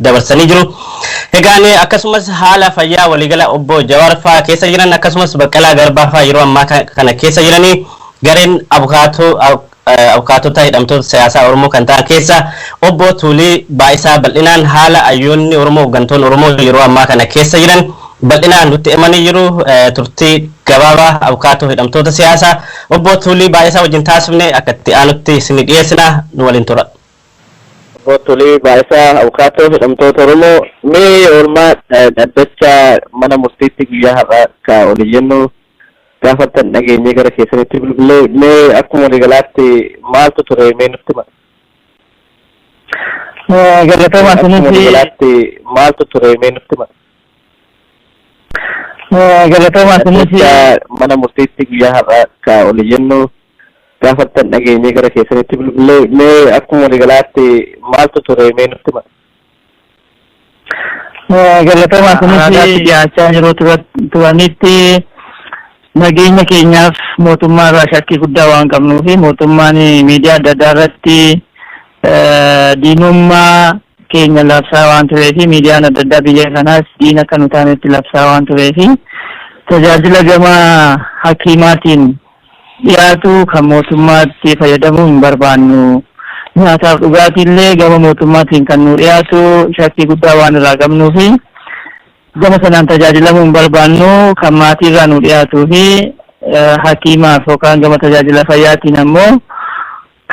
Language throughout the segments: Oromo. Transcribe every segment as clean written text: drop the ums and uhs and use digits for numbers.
dabarsanii jiru. Egaan akkasumas haala fayyaa waliigala obbo Jawaar fa'aa keessa jiran akkasumas Baqqalaa Garbaa fa'aa yeroo ammaa kana keessa jiranii gareen abukaatota hidhamtoota siyaasaa Oromoo kan ta'an keessa obbo Tuulii Baayisaa bal'inaan haala ayyoonni Oromoo hooggantoonni Oromoo yeroo ammaa kana keessa jiran bal'inaan nutti himanii jiru. Turtii gabaabaa abukaatoo hidhamtoota siyaasaa obbo Tuulii Baayisaa wajjin taasifne akka itti aanutti isin dhiyeessina nu waliin tura. Tole Baayisaa abukaatoo hidhamtoota Oromoo mee oolmaa dhaddacha mana murtiitti guyyaa har'aa ka olii jennu gaafatan dhageenyee gara keessanitti bilbilee mee akkuma waliigalaatti maaltu ture mee nutti hima. Galatooma asinis maaltu ture mee nutti hima. Galatooma asinis mana murtiitti guyyaa har'aa ka olii jennu gaafatan dhageenyee gara keessanitti bilbilee mee akkuma waliigalaatti maaltu ture mee nutti hima. Galatooma asinis dhiyaachaa jiru turanitti nageenya keenyaaf mootummaa irraa shakkii guddaa waan qabnuu fi mootummaan miidiyaa adda addaa irratti diinummaa keenya labsaa waan turee fi miidiyaan adda addaa biyya kanaas diina kan utaanetti labsaa waan turee fi tajaajila gama hakiimaatiin dhiyaatu kan mootummaatti fayyadamuu hin barbaannu. Nyaataaf dhugaatiillee gama mootummaatiin kan nu dhiyaatu shakkii guddaa waan irraa qabnuu fi gama sanaan tajaajilamuu hin barbaannu kan maatii irraa nu dhiyaatuu fi hakiimaaf yookaan gama tajaajila fayyaatiin ammoo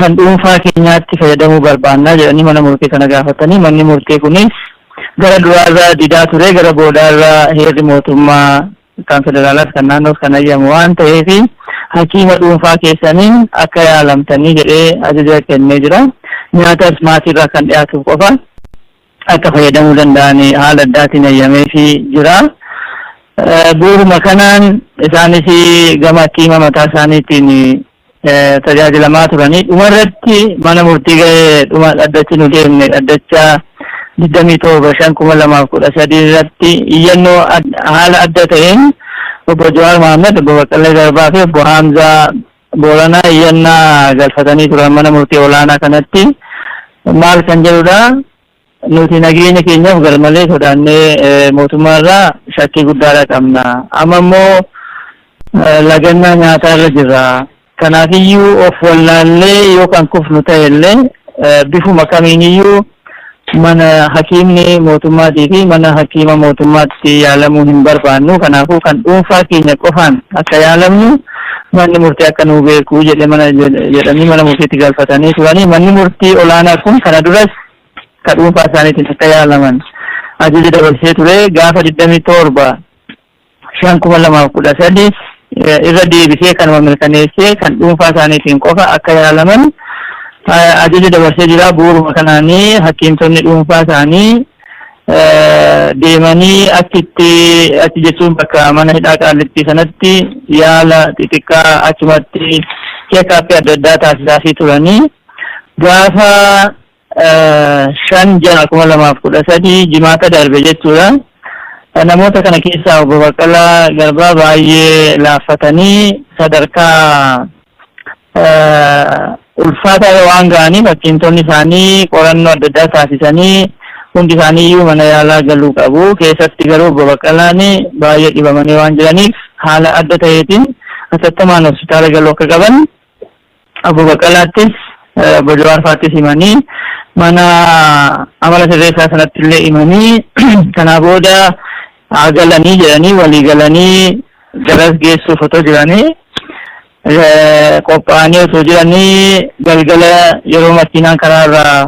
kan dhuunfaa keenyaatti fayyadamuu barbaannaa jedhanii mana murtee kana gaafatanii manni murtee kunis gara duraarraa didaa ture gara boodaarraa heerri mootummaa kan federaalaas kan naannoof kan ayyamu waan ta'eef hakiima dhuunfaa keessaniin akka yaalamtanii jedhee ajaja kennee jira. Nyaatas maatiirraa kan dhiyaatuuf qofa akka fayyadamuu danda'an haala addaatiin ayyameefii jira. Bu'uuruma kanaan isaanis gama hakiima mataa isaaniitiin tajaajilamaa turanii dhumarratti mana murtii ga'ee dhuma dhaddachi nu deemne dhaddacha 27/5/2013 irratti iyyannoo haala adda ta'een obbo Jawaar Mohammed, obbo Baqqalaa Garbaa fi obbo Hamzaa Booranaa iyyannaa galfatanii turan mana murtii olaanaa kanatti maal kan jedhudha. Nuti nageenya keenyaaf garmalee sodaannee mootummaa irraa shakkii guddaadha qabna. Amma immoo lagannaa nyaataa irra jirra. Kanaafiyyuu of wallaallee yoo kan kufnu ta'ellee bifuma kamiiniyyuu mana hakiimni mootummaatii fi mana hakiima mootummaatti yaalamuu hin barbaannu. Kanaafuu kan dhuunfaa keenya qofaan akka yaalamnu manni murtii akka nu beeku jedhanii mana murtiitti galfatanii turanii manni murtii olaanaa kun kana duras ka dhuunfaa isaaniitiin akka yaalaman ajaja dabarsee ture. Gaafa 27/5/2013 irra deebisee kanuma mirkaneessee kan dhuunfaa isaaniitiin qofa akka yaalaman ajaja dabarsee jira. Bu'uuruma kanaanii hakiimtonni dhuunfaa isaanii deemanii achi jechuun bakka mana hidhaa Qaallittii sanatti yaala xixiqqaa achumatti cheekaappii adda addaa taasisaa turanii gaafa 5/6/2013 jimaata darbe jechuudha. Namoota kana keessaa obbo Baqqalaa Garbaa baay'ee laaffatanii sadarkaa ulfaataa waan ga'aniif hakiimtonni isaanii qorannoo adda addaa taasisanii hundi isaanii iyyuu mana yaalaa galuu qabu. Keessatti garuu obbo Baqqalaan baay'ee dhibamanii waan jiraniif haala adda ta'eetiin hatattamaan hospitaala galuu akka qaban obbo Baqqalaattis obbo Jawaar fa'aattis himanii mana amala sirreessaa sanatti illee himanii kanaa booda galanii jedhanii walii galanii garas geessuuf otoo jiranii qophaa'anii otoo jiranii galgala yeroo makiinaan karaarraa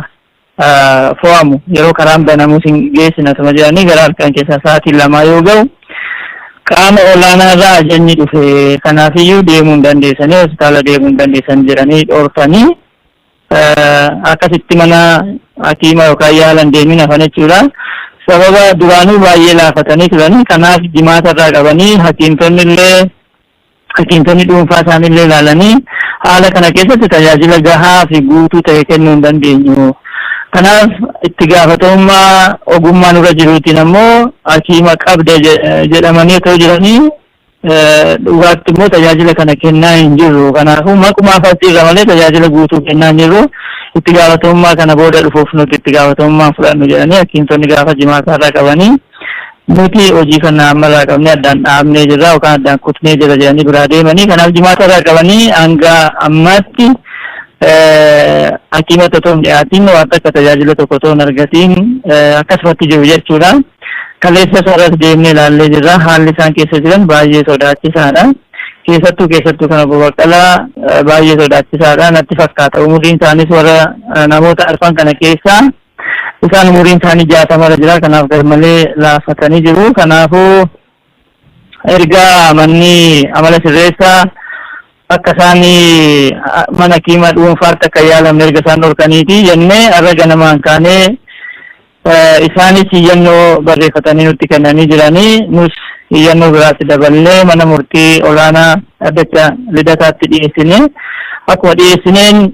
fo'amu yeroo karaan banamu sin geessina tuma jedhanii gara halkan keessaa sa'aatii 2 yoo ga'u qaama olaanaa irraa ajajni dhufe. Kanaafiyyuu deemuu hin dandeessanii hospitaala deemuu hin dandeessan jedhanii dhoorkanii akkasitti mana hakiima yookaan yaalan deemin hafan jechuudha. Sababa duraanuu baay'ee laafatanii turanii kanaaf jimaata irraa qabanii hakiimtonni dhuunfaa isaaniillee ilaalanii haala kana keessatti tajaajila gahaa fi guutuu ta'e kennuu hin dandeenyu. Kanaaf itti gaafatamummaa ogummaa nurra jiruutiin ammoo hakiima qabda jedhamanii otoo jiranii dhugaatti immoo tajaajila kana kennaa hin jirru. Kanaafuu maqumaa fassiirra malee tajaajila guutuu kennaa hin jirru. Itti gaafatamummaa kana booda dhufuuf nuti itti gaafatamummaa fudhannu jedhanii hakiimtonni gaafa jimaataa irraa qabanii nuti hojii kana ammalraa qabnee addaan dhaabnee jirra yookaan addaan kutnee jira jedhanii biraa deemanii. Kanaaf jimaataa irraa qabanii hanga ammaatti hakiima tokko hin dhiyaatiin waan akka tajaajila tokko otoo hin argatiin akkasumatti jiru jechuudha. Kaleessa isaarras deemnee ilaallee jirra. Haalli isaan keessa jiran baay'ee sodaachisaadha. Keessattuu kana Baqqalaa baay'ee sodaachisaadha natti fakkaata. Umuriin isaanis warra namoota arfan kana keessaa isaan umuriin isaanii 60 jira. Kanaaf garmalee laafatanii jiru. Kanaafuu erga manni amala sirreessaa akka isaan mana hakiima dhuunfaatti akka yaalamne erga isaan dhorkaniiti jennee har'a ganamaan kaanee isaanis iyyannoo barreeffatanii nutti kennanii jiranii. Nus iyyannoo biraatti daballee mana murtii olaanaa Dhaddacha Lidataatti dhiyeessine. Akkuma dhiyeessineen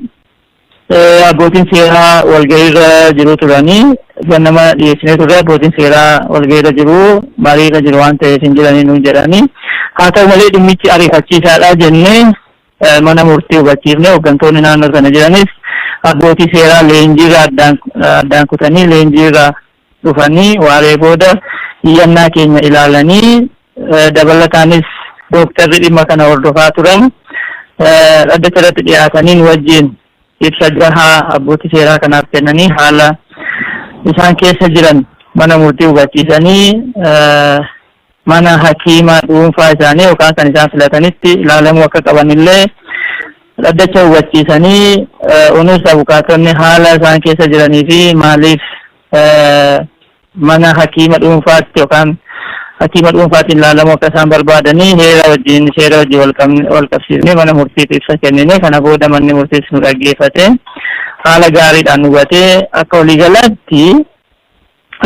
abbootiin seeraa walgahiirra jiru turanii ganama dhiyeessinee turre. Abbootiin seeraa walgahiirra jiru mariirra jiru waan ta'eef hin jiranii nuun jedhanii. Haa ta'u malee dhimmichi ariifachiisaadha jennee mana murtii hubachiifne. Hooggantoonni naannoo sana jiranis abbootii seeraa leenjiirra addaan kutanii leenjiirra dhufanii waaree booda iyyannaa keenya ilaalanii dabalataanis dooktarri dhimma kana hordofaa turan dhaddacha irratti dhiyaatanii wajjin ibsa gahaa abbootii seeraa kanaaf kennanii haala isaan keessa jiran mana murtii hubachiisanii mana hakiima dhuunfaa isaanii yookaan kan isaan filatanitti ilaalamuu akka qabanillee dhaddacha hubachiisanii unuus abukaatonni haala isaan keessa jiranii fi maaliif mana hakiima dhuunfaatti yookaan hakiima dhuunfaatiin ilaalamuu akka isaan barbaadanii seera wajjin wal qabsiisnee mana murtiitti ibsa kennine. Kana booda manni murtiis nu dhaggeeffate haala gaariidhaan hubatee akka waliigalaatti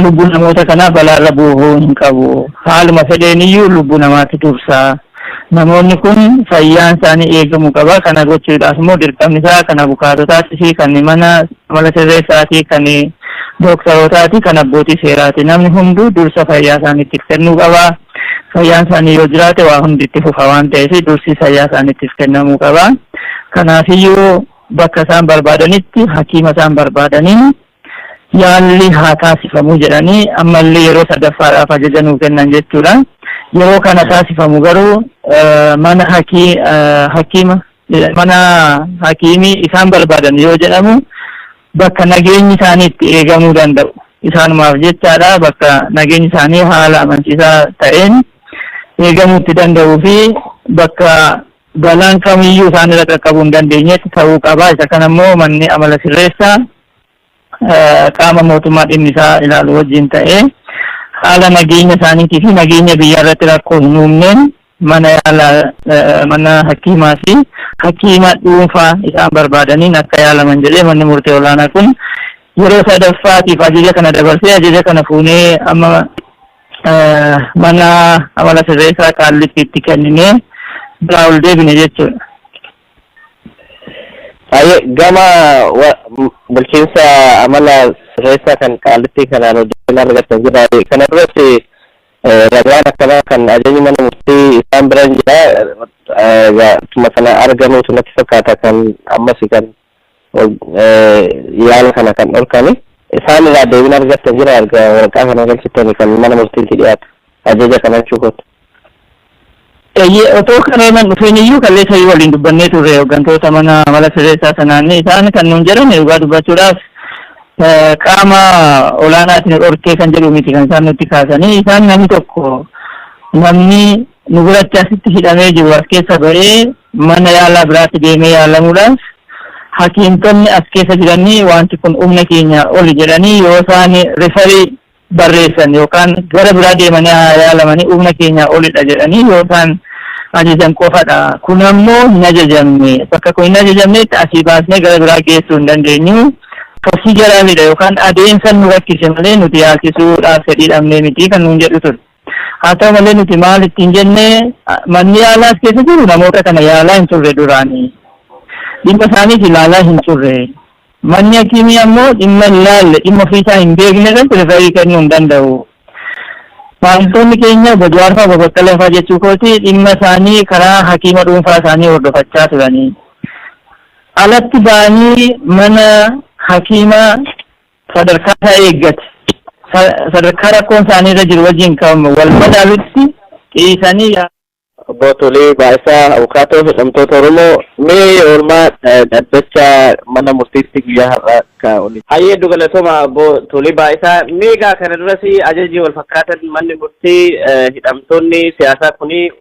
lubbuu namoota kanaa balaarra bu'uu hin qabu. Haaluma fedheeniyyuu lubbuu namaatti dursa. Namoonni kun fayyaan isaanii eegamuu qaba. Kana gochuudhaaf immoo dirqamni isaa kan abukaatotaatti fi kan mana amala sirreessaatii kan dooktarootaati kan abbootii seeraati. Namni hunduu dursa fayyaa isaaniitiif kennuu qaba. Fayyaan isaanii yoo jiraate waa hundi itti fufa waan ta'eef dursi fayyaa isaaniitiif kennamuu qaba. Kanaafiyyuu bakka isaan barbaadanitti hakiima isaan barbaadaniin yaalli haa taasifamu jedhanii ammallee yeroo sadaffaadhaaf ajaja nuu kennan jechuudha. Yeroo kana taasifamu garuu mana hakiimii isaan barbaadan yoo jedhamu bakka nageenyi isaanii itti eegamuu danda'u. Isaanumaaf jechaadha bakka nageenyi isaanii haala amansiisaa ta'een eegamuu itti danda'uu fi bakka balaan kamiyyuu isaan irra qaqqabuu hin dandeenyetti ta'uu qaba. Isa kanammoo manni amala sirreessaa qaama mootummaa dhimmi isaa ilaalu wajjin ta'ee haala nageenya isaaniitii fi nageenya biyya irratti rakkoo hin uumneen mana hakiimaa fi hakiima dhuunfaa isaan barbaadaniin akka yaalaman jedhee manni murtee olaanaa kun yeroo sadaffaatiif ajaja kana dabarsee ajaja kana fuunee amma mana amala sirreessaa Qaallittiitti kenninee biraa ol deebine jechuudha. Gama bulchiinsa amala sirreessaa kan Qaallittii kanaan hojjetan argatan jira. Kana duratti ragaan akkanaa kan ajajni mana murtii isaan biran jira. Tuma kana argamuutu natti fakkaata kan ammas kan yaala kana kan dhorkani. Isaan irraa deebiin argatan jira waraqaa kana galchitanii kan mana murtiitti dhiyaatu ajaja kana jechuudha. Otoo kanaan dhufeenyiyyuu kalleessa waliin dubbannee turre hooggantoota mana amala sirreessaa sanaan isaan kan nuun jedhan dhugaa dubbachuudhaaf qaama olaanaatiin dhorkee kan jedhu miti kan isaan nutti kaasanii. Isaan namni tokko namni nu biratti asitti hidhamee jiru as keessa ba'ee mana yaalaa biraatti deemee yaalamuudhaaf hakiimtonni as keessa jiranii wanti kun humna keenya oli jedhanii yoo isaan rifarii barreessan yookaan gara biraa deemanii yaalamanii humna keenya olidha jedhanii yoo isaan ajajan qofadha. Kun ammoo hin ajajamne. Bakka kun hin ajajamnetti asii baasnee gara biraa geessuu hin dandeenyu. Farsii jaraanidha yookaan adeemsa nu rakkise malee nuti yaalchisuudhaaf fedhii dhabnee miti kan nuun jedhu ture. Haa ta'u malee nuti maal ittiin jennee manni yaalaa as keessa jiru namoota kana yaalaa hin turre duraanii. Dhimma isaaniif ilaalaa hin turre. Manni hakiimii ammoo dhimma ilaalle dhimma ofiisaa hin beekne irratti rifarii kennuu hin danda'u. Wantoonni keenya Bojowaar fa'aa Bobbokkalee fa'aa jechuu kooti dhimma isaanii karaa hakiima dhuunfaa isaanii hordofachaa turanii. Alatti ba'anii mana hakiima sadarkaa isaa eeggate sadarkaa rakkoon isaanii irra jiru wajjin kan wal madaalutti dhiisanii Obbo Tulii Baayisaa Abukaatoo hidhamtoota Oromoo mee oolmaa dhaddacha mana murtiitti guyyaa har'aa kaa'uni. Hayyee galatoomaa Obbo Tulii Baayisaa meegaa kana duras ajajii wal fakkaatan manni murtii hidhamtoonni siyaasaa kuni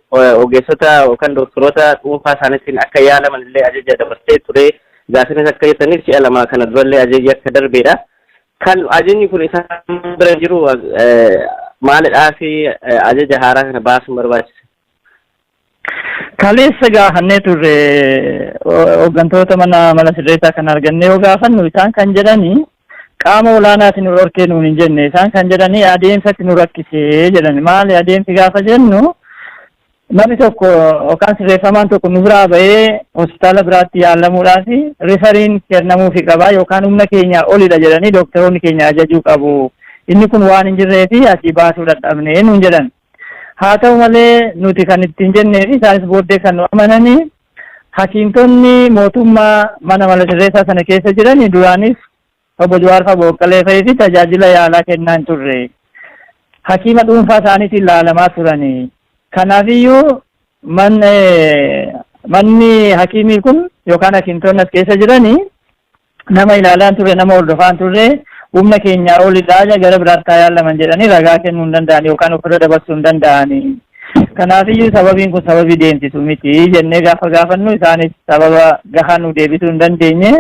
ogeessota yookaan doktoroota dhuunfaa isaaniitiin akka yaalaman illee ajaja dabarsee ture. Gaaffinis akka jettaniif si'a lama kana durallee ajajii akka darbeedha. Kan ajajni kun isaan bira jiru maalidhaa fi ajaja haaraa kana baasuun barbaachisa? Kaleessa gaafannee turre hooggantoota mana sirreessaa kan arganne yoo gaafannu isaan kan jedhanii qaama olaanaatiin nu dhorkee nuun hin jenne isaan kan jedhanii adeemsatti nu rakkisee jedhani maali adeemsi gaafa jennu namni tokko yookaan sirreeffamaan tokko nu biraa ba'ee hospitaala biraatti yaalamuudhaaf rifariin kennamuufi qabaa yookaan humna keenya olidha jedhanii doktoroonni keenya ajajuu qabu inni kun waan hin jirreefi asii baasuu dadhabnee nuun jedhan. Haa ta'u malee nuti kan ittiin jennee fi isaanis booddee kan nu amananii hakiimtonni mootummaa mana sirreessaa sana keessa jiran duraanis obbo Jawaar fa'aa Boqqalee fa'ii fi tajaajila yaalaa kennaa hin turre. Hakiima dhuunfaa isaaniitiin ilaalamaa turanii. Kanaafiyyuu manni hakiimii kun yookaan hakiimtonni as keessa jiranii nama ilaalaa turre nama hordofaa turre. Humna keenya olidhaa gara biraatti yaalaman jedhanii ragaa kennuu hin danda'an yookaan ofirra dabarsuu hin danda'an. Kanaafiyyuu sababiin kun sababii deemsisu miti jennee gaafa gaafannu isaanis sababa gahaa nu deebisuu hin dandeenye.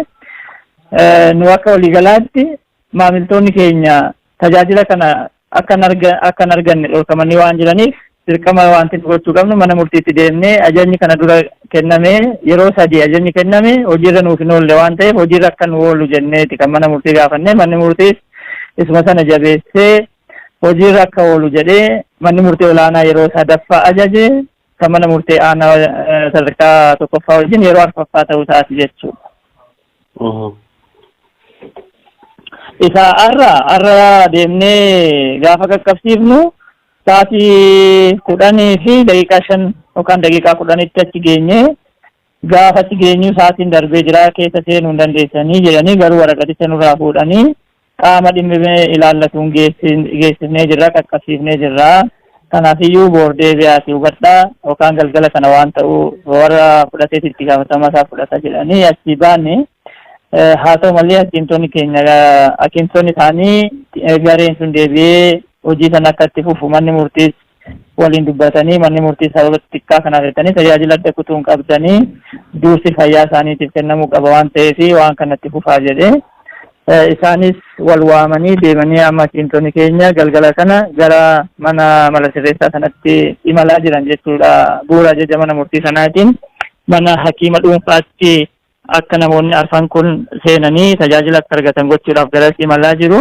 Nu akka waliigalaatti maamiltoonni keenya tajaajila kana akka hin arganne dhorkamanii waan jiraniif dirqama wanti gochuu qabnu mana murtiitti deemnee ajajni kana dura kenname yeroo 3 ajajni kenname hojiirra nuuf hin oolle waan ta'eef hojiirra akka nu oolu jenneeti kan mana murtii gaafanne manni murtiis isuma sana jabeessee hojiirra akka oolu jedhee manni murtii olaanaa yeroo 3ffaa ajaje kan mana murtii aanaa sadarkaa 1ffaa wajjin yeroo 4ffaa ta'uu isaati jechuudha. Isa arra deemnee gaafa qaqqabsiifnu sa'aatii 10 fi daqiiqaa 5 yookaan daqiiqaa 10tti achi geenye gaafa achi geenyu sa'aatiin darbee jira keessa seenuu hin dandeessanii jedhanii garuu waraqaticha nurraa fuudhanii qaama dhimmi ilaallatuun geessifnee jirra qaqqabsiifnee jirra. Kanaafiyyuu boordee biyaati hubadhaa yookaan galgala kana waan ta'u warra fudhatee itti gaafatama isaa fudhata jedhanii achi baanne. Haa ta'u malee hakiimtonni keenya hakiimtonni isaanii gareen sun deebi'ee hojii sana akka itti fufu manni murtiis waliin dubbatanii manni murtiis sababa xiqqaa kanaaf jettanii tajaajila adda kutuun qabdanii duursi fayyaa isaaniitiif kennamuu qaba waan ta'eef waan kanatti fufaa jedhee isaanis wal waamanii deemanii amma hakiimtonni keenya galgala kana gara mana sirreessaa sanatti imalaa jiran jechuudha. Bu'uura ajaja mana murtii sanaatiin mana hakiima dhuunfaatti akka namoonni arfan kun seenanii tajaajila akka argatan gochuudhaaf garas imalaa jiru.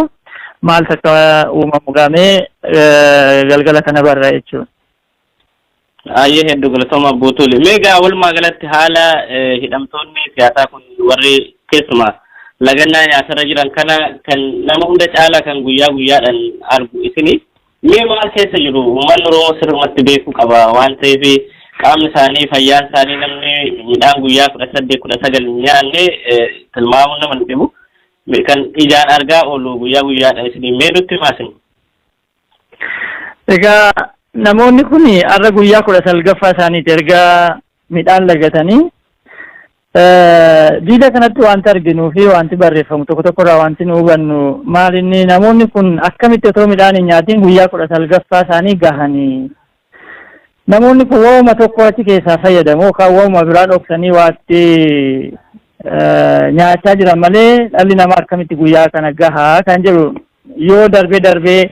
Maal takka uumamu gaamee galgala kana barra jechuudha. Ayyee hedduu galatooma Buutuli. Meegaa walumaa galatti haala hidhamtoonni siyaasaa kun warri keessumaa lagannaa nyaasarra jiran kana kan nama hunda caala kan guyyaa guyyaadhaan argu isini mee maal keessa jiru uummanni Oromoo sirrumatti beekuu qaba waan ta'eef qaamni isaanii fayyaan isaanii namni midhaan guyyaa 18-19 nyaanne tilmaamuu nama dhibu. Kan ijaan argaa oolu guyyaa guyyaadhaan isin meedutti maasin. Egaa namoonni kun har'a guyyaa 19ffaa isaaniiti erga midhaan lagatanii diida kanatti wanti arginuu fi wanti barreeffamu tokko tokkorraa wanti nu hubannu maalinni namoonni kun akkamitti otoo midhaan hin nyaatiin guyyaa 19ffaa isaanii gahanii. Namoonni kun waa'uma tokko achi keessaa fayyadamu yookaan waa'uma biraa dhoksanii waatti nyaachaa jiran malee dhalli namaa akkamitti guyyaa kana gahaa kan jedhu yoo darbee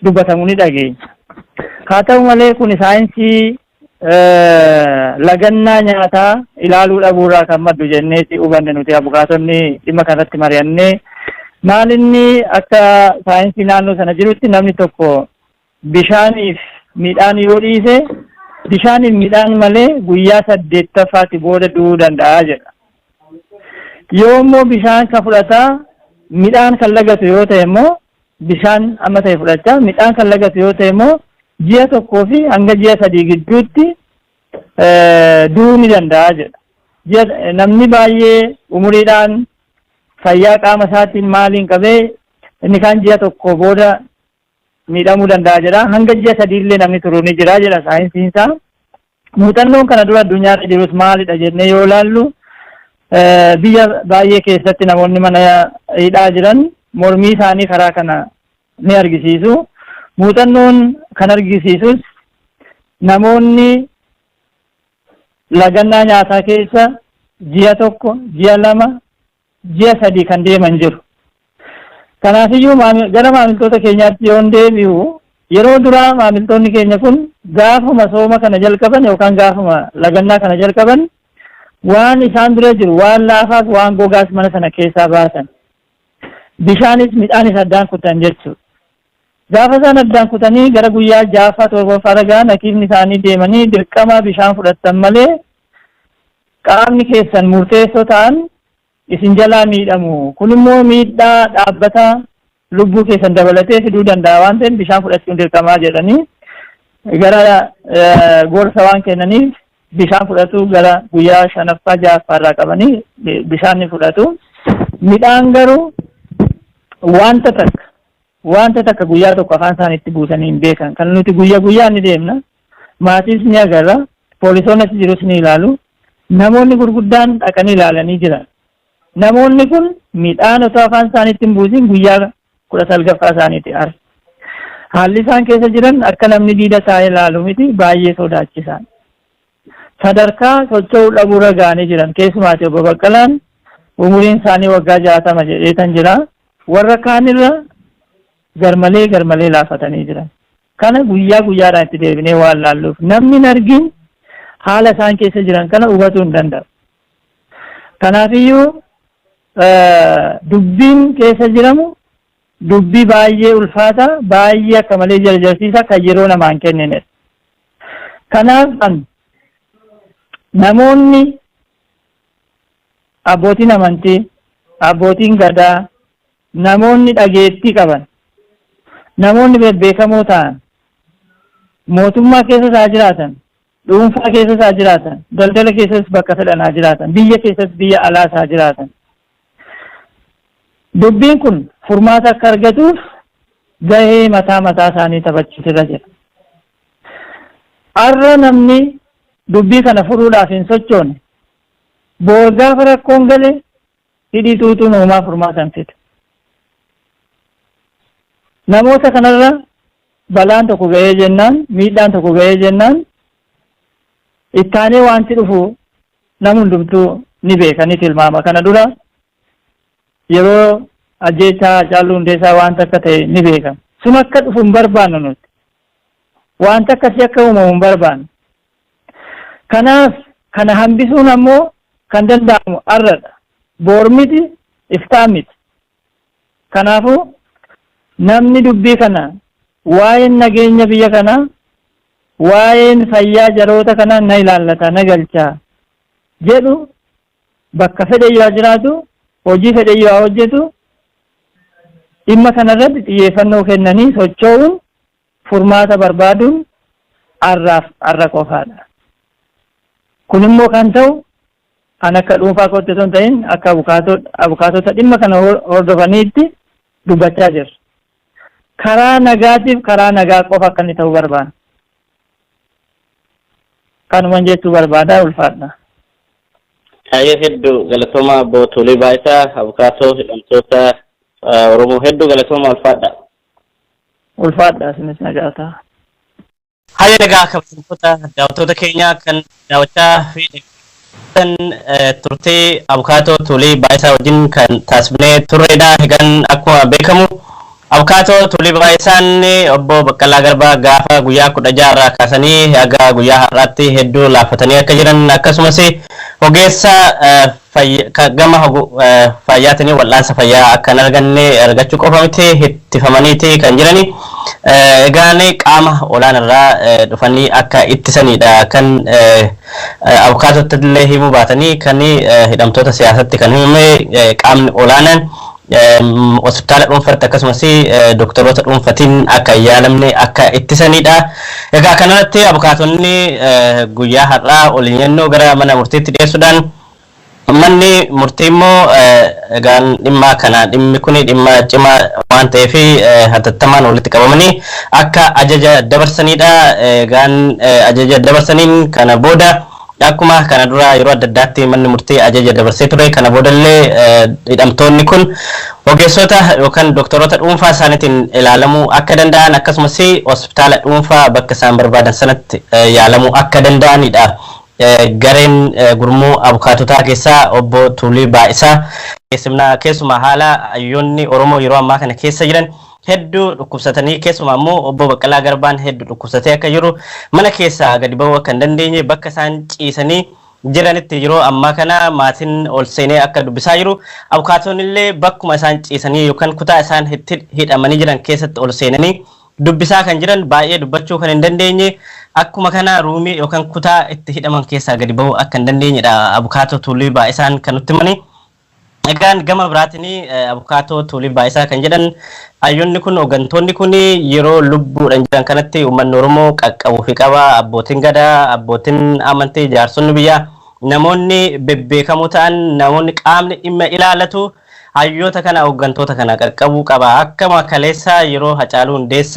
dubbatamu ni dhageenya. Haa ta'u malee kun saayinsii lagannaa nyaataa ilaaluu dhabuurraa kan maddu jenneeti hubanne nuti abukaatonni dhimma kanatti mari'annee maalinni akka saayinsii naannoo sana jirutti namni tokko bishaaniif midhaan yoo dhiise bishaaniif midhaan malee guyyaa 8ffaatti booda du'uu danda'a jedha. Yoo immoo bishaan kan fudhataa midhaan kan lagatu yoo ta'e immoo bishaan amma ta'e fudhachaa midhaan kan lagatu yoo ta'e immoo ji'a tokkoo fi hanga ji'a sadii gidduutti du'uu ni danda'a jedha. Namni baay'ee umuriidhaan fayyaa qaama isaatiin maaliin qabee inni kaan ji'a tokko booda miidhamuu danda'a jedha. Hanga ji'a sadiillee namni turuu ni jira jedha saayinsiin isaa. Muuxannoon kana dura addunyaarra jirus maalidha jennee yoo ilaallu biyya baay'ee keessatti namoonni mana hidhaa jiran mormii isaanii karaa kana ni argisiisu. Muuxannoon kan argisiisus namoonni lagannaa nyaataa keessa ji'a tokko, ji'a lama, ji'a sadii kan deeman jiru. Kanaafiyyuu gara maamiltoota keenyaatti yoo deebi'u yeroo duraa maamiltoonni keenya kun gaafuma sooma kana jalqaban yookaan gaafuma lagannaa kana jalqaban waan isaan dura jiru waan laafaas waan gogaas mana sana keessaa baasan. Bishaanis midhaanis addaan kutan jechuudha. Gaafa isaan addaan kutanii gara guyyaa jaaffaa torbaffaa ragaa nakiifni isaanii deemanii dirqama bishaan fudhatan malee qaamni keessan murteessoo ta'an isin jalaa miidhamu. Kun immoo miidhaa dhaabbataa lubbuu keessan dabalatee fiduu danda'a waan ta'eef bishaan fudhachuun dirqamaa jedhanii gara gorsa waan kennaniif bishaan fudhatu gara guyyaa shanaffaa ja'affaa irraa qabanii bishaan ni fudhatu. Midhaan garuu wanta takka guyyaa tokko afaan isaaniitti buusanii hin beekan. Kan nuti guyyaa ni deemna. Maatiis ni agarra. Poolisoonni achi jirus ni ilaalu. Namoonni gurguddaan dhaqanii ilaalanii jiran. Namoonni kun midhaan otoo afaan isaaniitti hin buusin guyyaa 19ffaa isaaniitti argu. Haalli isaan keessa jiran akka namni diida taa'ee ilaalu miti baay'ee sodaachisaan. Sadarkaa socho'uu dhabuurra ga'anii jiran keessumaatti obbo Baqqalaan umuriin isaanii waggaa 60 jedheetan jira. Warra kaanirra garmalee laafatanii jiran. Kana guyyaadhaan itti deebinee waan laalluuf namni hin argin haala isaan keessa jiran kana hubatuu hin danda'u. Kanaafiyyuu dubbiin keessa jiramu dubbii baay'ee ulfaata, baay'ee akka malee jarjarsiisa kan yeroo namaan kenninedha. Kanaaf namoonni abbootiin amantii, abbootiin gadaa, namoonni dhageettii qaban, namoonni bebbeekamoo ta'an, mootummaa keessa isaa jiraatan, dhuunfaa keessa isaa jiraatan, daldala keessas bakka fedhanaa jiraatan, biyya keessas biyya alaa isaa jiraatan. Dubbiin kun furmaata akka argatuuf gahee mataa isaanii taphachiisirra jira. Har'a namni dubbii kana furuudhaaf hin sochoone boor gaafa rakkoon gale hidhii tuutuun uumaa furmaatan fida. Namoota kanarra balaan tokko ga'ee jennaan, miidhaan tokko ga'ee jennaan ittaanee wanti dhufu nama hundumtuu ni beekanii tilmaama. Kana dura yeroo ajjeechaa Haacaaluu Hundeessaa wanta akka ta'e ni beekama. Sun akka dhufu hin barbaannu nuti. Wanta akkasii akka uumamu hin barbaannu. Kanaaf kana hambisuun ammoo kan danda'amu har'adha. Boor miti, iftaa miti. Kanaafuu namni dubbii kana waa'een nageenya biyya kanaa, waa'een fayyaa jaroota kana na ilaallata, na galchaa jedhu bakka fedhe yoo jiraatu, hojii fedhe yoo hojjetu, dhimma kanarratti xiyyeeffannoo kennanii socho'uun furmaata barbaaduun har'a qofaadha. Kun immoo kan ta'u kan akka dhuunfaa kootti osoo hin ta'in akka abukaatota dhimma kana hordofaniitti dubbachaa jirra. Karaa nagaatiif karaa nagaa qofa akka inni ta'uu barbaada. Kanuman jechuu barbaada ulfaadha. Kaayyoo hedduu galatooma Obbo Tulii Baayisaa abukaatoo hidhamtoota Oromoo hedduu galatooma ulfaadha. Ulfaadha isinis nagaa ta'a. Hayya nagaa kabajamtoota daawwattoota keenya kan daawwachaa fi turtii abukaatoo Tulii Baayisaa wajjin kan taasifnee turredha. Egaan akkuma beekamu abukaatoo Tulii Baayisaan Obbo Baqqalaa Garbaa gaafa guyyaa 16 irraa kaasanii haga guyyaa har'aatti hedduu laafatanii akka jiran akkasumas ogeessa gama fayyaatiin wal'aansa fayyaa akka hin arganne argachuu qofa miti ittifamaniiti kan jirani. Egaan qaama olaanarraa dhufanii akka ittisanidha kan abukaatota illee himuu baatanii kan hidhamtoota siyaasatti kan himame qaamni olaanaan hospitaala dhuunfaatti akkasumas doktoroota dhuunfatiin akka yaalamne akka ittisanidha. Egaa kanarratti abukaatonni guyyaa har'aa oliyyannoo gara mana murtiitti dhiyeessuudhaan manni murtii immoo egaan dhimma kana dhimmi kun dhimma cimaa waan ta'eef hatattamaan walitti qabamanii akka ajaja dabarsanidha. Egaan ajaja dabarsaniin kana booda akkuma kana dura yeroo adda addaatti manni murtii ajaja dabarsee ture. Kana boodallee hidhamtoonni kun ogeessota yookaan doktoroota dhuunfaa isaaniitiin ilaalamuu akka danda'an akkasumas hospitaala dhuunfaa bakka isaan barbaadan sanatti yaalamuu akka danda'anidha. Gareen gurmuu abukaatotaa keessaa obbo Tuulii Baa'isaa keessumaa haala hayyoonni Oromoo yeroo ammaa kana keessa jiran hedduu dhukkubsatanii keessumaa immoo obbo Baqqalaa Garbaan hedduu dhukkubsatee akka jiru mana keessaa gadi ba'uu akka hin dandeenye bakka isaan ciisanii jiranitti yeroo ammaa kana maatiin ol seenee akka dubbisaa jiru. Abukaatonni illee bakkuma isaan ciisanii yookaan kutaa isaan hidhamanii jiran keessatti ol seenanii dubbisaa kan jiran baay'ee dubbachuu kan hin dandeenye. Akkuma kana ruumii yookaan kutaa itti hidhaman keessaa gadi ba'uu akka hin dandeenyedha abukaatoo Tuulii Baa'isaan kan nutti himani. Egaan gama biraatiin abukaatoo Tuulii Baa'isaa kan jedhan hayyoonni kun hooggantoonni kun yeroo lubbuudhaan jiran kanatti uummanni Oromoo qaqqabuu fi qaba. Abbootiin gadaa, abbootiin amantii, jaarsonni biyyaa, namoonni bebbeekamoo ta'an, namoonni qaamni dhimma ilaalatu hayyoota kana hooggantoota kana qaqqabuu qaba. Akkuma kaleessa yeroo Hacaaluu Hundeessaa